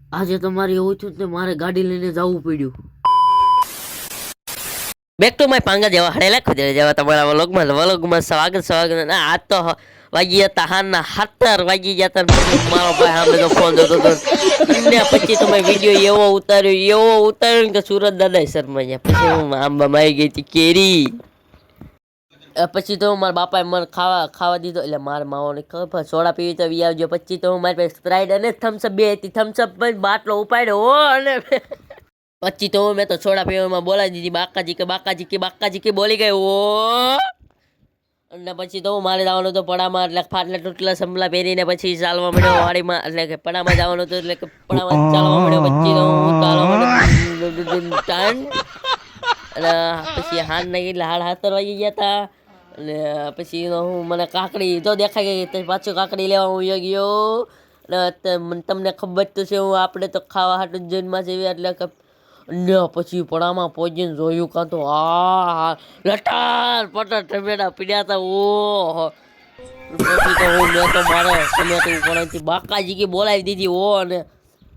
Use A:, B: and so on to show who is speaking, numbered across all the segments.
A: આજે તમારે એવું થયું ને મારે ગાડી લઈને જવું પડ્યું.
B: બેક ટુ માય પાંગા જેવા હડેલા ખુદરે જેવા તમારા વ્લોગમાં સ્વાગત. ના આજ તો વાગી હતા હારના 7 વાગી ગયા તા. મારો ભાઈ સામે તો ફોન જોતો હતો ને પછી તો મેં વિડીયો એવો ઉતાર્યો ને કે સુરત દાદા શર્મા ગયા. પછી હું આંબા મારી ગઈ હતી કેરી. પછી તો મારા બાપાએ મને ખાવા દીધો. એટલે મારા માઓને ખબર સોડા પીવી તો વી આવજો. પછી તો હું મારી પાસે સ્પ્રાઇટ અને થમ્સઅપ બે હતી. થમ્સઅપ બાટલો ઉપાડ્યો હો. અને પછી તો મેં તો સોડા પીવામાં બોલાવી દીધી બાકાજી કે બોલી ગઈ ઓ. અને પછી તો મારે જવાનું હતું પડામાં. એટલે ફાટલા તૂટલા સંભલા પહેરીને પછી ચાલવા મળ્યો વાડીમાં. એટલે કે પડામાં જવાનું હતું એટલે કે પડામાં ચાલવા મળ્યો. પછી તો હું ચાલવા મળ્યો અને પછી હાથ નહીં એટલે 7:30 વાગી ગયા હતા. અને પછી હું મને કાકડી તો દેખાઈ ગઈ. તો પાછું કાકડી લેવા હું ગયો. અને તમને ખબર તો છે હું આપણે તો ખાવા હાટું જન્મમાં જેવી. એટલે કે ને પછી પડામાં પહોંચીને જોયું કાં તો લટાર પટાર ટમેટા પીડ્યા હતા. ઓહો પછી તો હું મેં તો મારે ટમેટું પડાથી બાકાજી કે બોલાવી દીધી હો. અને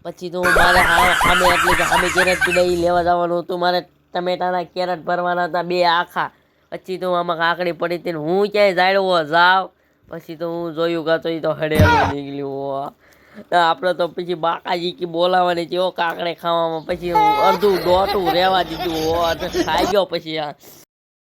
B: પછી તો હું મારે સામે એટલે કે સામે કેરેટ પીડાઈ લેવા જવાનું હતું. મારે ટમેટાના કેરેટ ભરવાના હતા 2 આખા. પછી તો આમાં કાકડી પડી હતી ને હું ક્યાંય જાડવો જાવ. પછી તો હું જોયું કાં તો એ તો હડેલું નીકળ્યું. આપણે તો પછી બાકાજી કે બોલાવવાની છે કાકડે ખાવામાં. પછી હું અડધું દોટું રહેવા દીધું ખાઈ ગયો.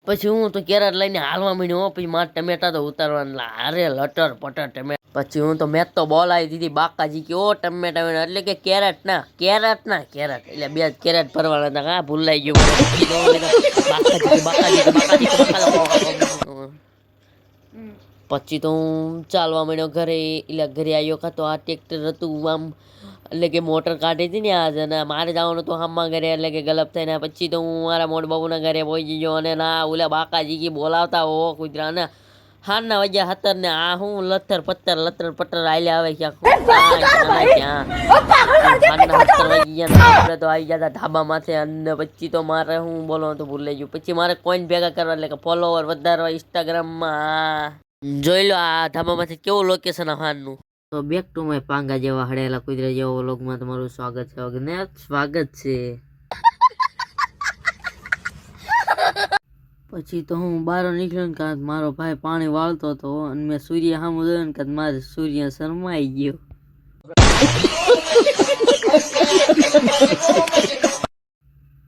B: પછી હું તો કેરેટ લઈને હાલવા માંડ્યો. પછી મારા ટમેટા તો ઉતારવાના અરે લટર પટર ટમેટા. પછી હું તો મેં તો બોલાવી દીધી બાકાજી કે ઓ ટમેટા. એટલે કે કેરેટ ના એટલે 2 કેરેટ ભરવાના હતા. હા ભૂલાઈ ગયું. પછી તો હું ચાલવા માંડ્યો ઘરે. એટલે ઘરે આવ્યો કાં તો આ ટ્રેક્ટર હતું આમ એટલે કે મોટર કાઢી હતી ને આજે. અને મારે જવાનું હતું હામમાં ઘરે એટલે કે ગલપ થઈને. પછી તો હું મારા મોટ બાબુના ઘરે પહોંચી ગયો. અને ના ઓલા બાકાજી કી બોલાવતા હો કુતરા ને હારના વાગ્યા 7 ને આ હું લથર પત્તર આલ્યા આવે ક્યાં 7 વાગી ગયા. આપણે તો આવી ગયા હતા ઢાબા માથે. અને પછી તો મારે હું બોલવાનું તો ભૂલાઈ ગયું. પછી મારે કોઈન ભેગા કરવા એટલે કે ફોલોવર વધારવા ઇન્સ્ટાગ્રામમાં. જોઈ લો આ ધાબામાંથી કેવું લોકેશન હાનનું.
A: તો બેક ટુ માય પાંગા જેવા હડેલા કુદરા જેવા વ્લોગમાં તમારું સ્વાગત છે. પછી તો હું બહાર નીકળ્યો ને કાં મારો ભાઈ પાણી વાળતો હતો. અને મેં સૂર્ય સામું જોયું ને કાં મારે સૂર્ય શરમાઈ ગયો.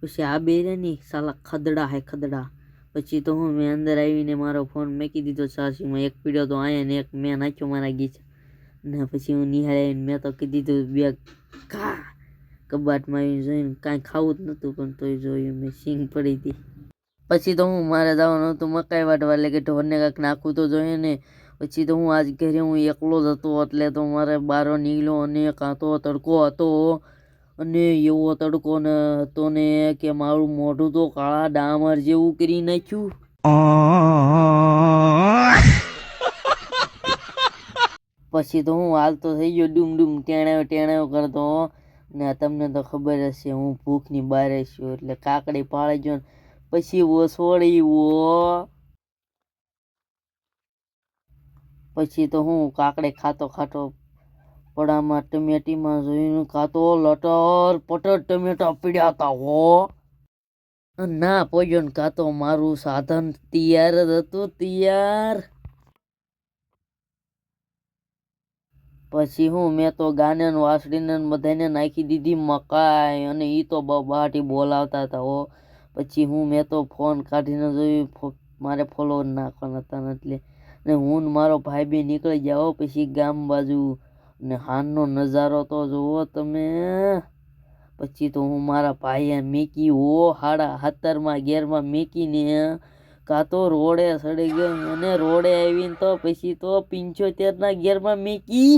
A: પછી આ બે રે ની સાલા ખદડા. પછી તો હું મેં અંદર આવીને મારો ફોન મેકી દીધો ચાર્જિંગમાં. એક પીડ્યો તો અહીંયા ને એક મેં નાખ્યો મારા ગીચ. ને પછી હું નિહાળીને મેં તો કીધી દીધું બે કબાટમાં આવીને જોઈને કાંઈ ખાવું જ નહોતું પણ તોય જોયું મેં સિંગ પડી હતી. પછી તો હું મારે જવાનું હતું મકાઈ વાટવા. એટલે કે ઢોરને કાંઈક નાખવું તો જોઈએ ને. પછી તો હું આજ ઘરે હું એકલો જ હતો. એટલે તો મારે બહાર નીકળ્યો. અને કાં તો તડકો હતો. અને એવો તડકો ને હતો ને કે મારું મોઢું તો કાળા ડામર જેવું કરી નાખ્યું. પછી તો હું હાલતો થઈ ગયો ડૂમ ટેણાયો કરતો. ને તમને તો ખબર હશે હું ભૂખની બહાર છું. એટલે કાકડી પાળી ગયો ને પછી ઓસોડી પછી તો હું કાકડી ખાતો પડામાં ટમેટીમાં જોઈને કાતો લટર પટર ટમેટા પીડ્યા હતા હો. ના પોજો ને કાતો મારું સાધન તૈયાર જ હતું. પછી હું મેં તો ગાને વાસડીને બધાને નાખી દીધી મકાઈ. અને ઈ તો બબાટી બોલાવતા હતા હો. પછી મેં તો ફોન કાઢીને જોયું મારે ફોલોવર નાખવાના હતા. એટલે ને હું મારો ભાઈ બી નીકળી જાઓ પછી ગામ બાજુ. ને હાનનો નજારો તો જુઓ તમે. પછી તો હું મારા ભાઈએ મેકી હો 7:30 ગેરમાં મેકીને કાં તો રોડે સડી ગયો. અને રોડે આવીને તો પછી તો 75 ગેરમાં મેકી.